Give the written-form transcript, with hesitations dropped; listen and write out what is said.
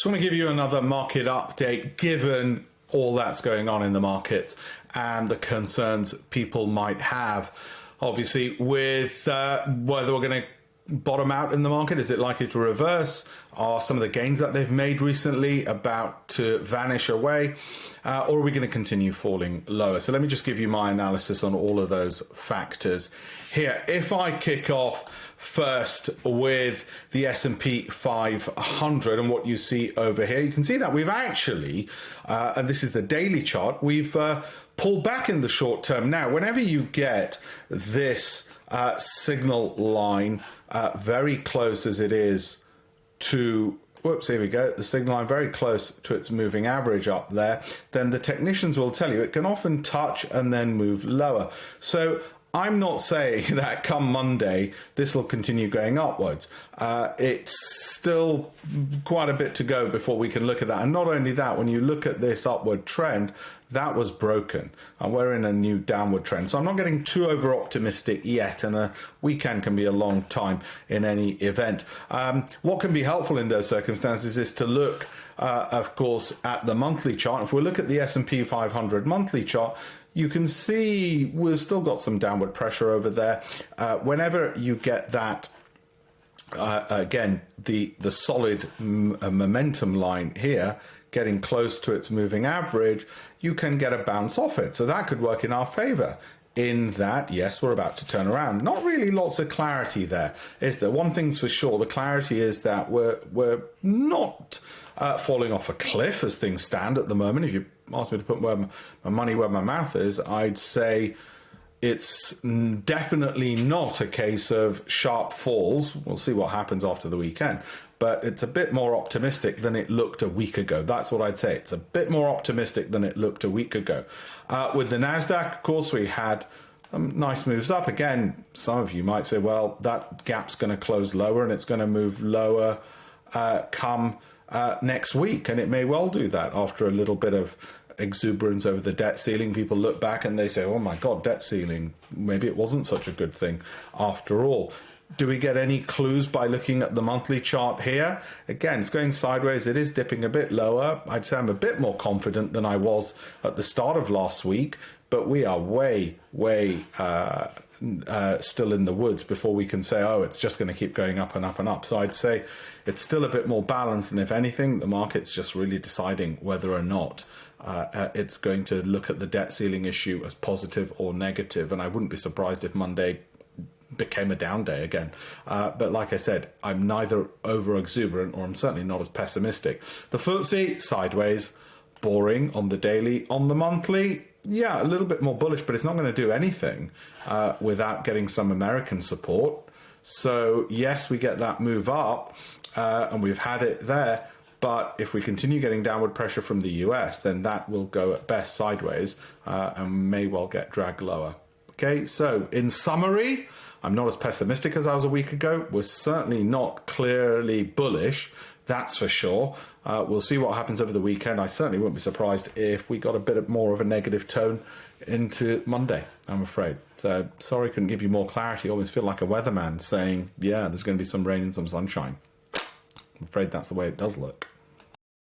Just want to give you another market update given all that's going on in the market and the concerns people might have. Obviously, with whether we're going to bottom out in the market, is it likely to reverse? Are some of the gains that they've made recently about to vanish away? Or are we going to continue falling lower? So let me just give you my analysis on all of those factors here. If I kick off first with the S&P 500 and what you see over here, you can see that we've actually, and this is the daily chart, we've pulled back in the short term. Now, whenever you get this signal line very close as it is to, whoops, here we go, the signal line very close to its moving average up there, then the technicians will tell you it can often touch and then move lower. So I'm not saying that come Monday, this will continue going upwards. It's still quite a bit to go before we can look at that. And not only that, when you look at this upward trend, that was broken and we're in a new downward trend. So I'm not getting too over optimistic yet, and a weekend can be a long time in any event. What can be helpful in those circumstances is to look, of course, at the monthly chart. If we look at the S&P 500 monthly chart, you can see we've still got some downward pressure over there. Whenever you get that, again, the solid momentum line here getting close to its moving average, you can get a bounce off it. So that could work in our favor. In that, yes, we're about to turn around. Not really lots of clarity there, is there? One thing's for sure, the clarity is that we're not falling off a cliff as things stand at the moment. If you ask me to put my money where my mouth is, I'd say it's definitely not a case of sharp falls. We'll see what happens after the weekend. But it's a bit more optimistic than it looked a week ago. That's what I'd say. It's a bit more optimistic than it looked a week ago. With the NASDAQ, of course, we had nice moves up. Again, some of you might say, well, that gap's going to close lower and it's going to move lower come next week. And it may well do that after a little bit of exuberance over the debt ceiling. People look back and they say, oh my God, debt ceiling, maybe it wasn't such a good thing after all. Do we get any clues by looking at the monthly chart here? Again, it's going sideways. It is dipping a bit lower. I'd say I'm a bit more confident than I was at the start of last week, but we are way still in the woods before we can say, oh, it's just going to keep going up and up and up. So I'd say it's still a bit more balanced. And if anything, the market's just really deciding whether or not it's going to look at the debt ceiling issue as positive or negative. And I wouldn't be surprised if Monday became a down day again. But like I said, I'm neither over exuberant or I'm certainly not as pessimistic. The FTSE, sideways, boring on the daily. On the monthly, yeah, a little bit more bullish, but it's not going to do anything without getting some American support. So yes, we get that move up and we've had it there. But if we continue getting downward pressure from the US, then that will go at best sideways and may well get dragged lower. Okay, so in summary, I'm not as pessimistic as I was a week ago. We're certainly not clearly bullish, that's for sure. We'll see what happens over the weekend. I certainly wouldn't be surprised if we got a bit more of a negative tone into Monday, I'm afraid. So sorry I couldn't give you more clarity. I always feel like a weatherman saying, yeah, there's going to be some rain and some sunshine. I'm afraid that's the way it does look.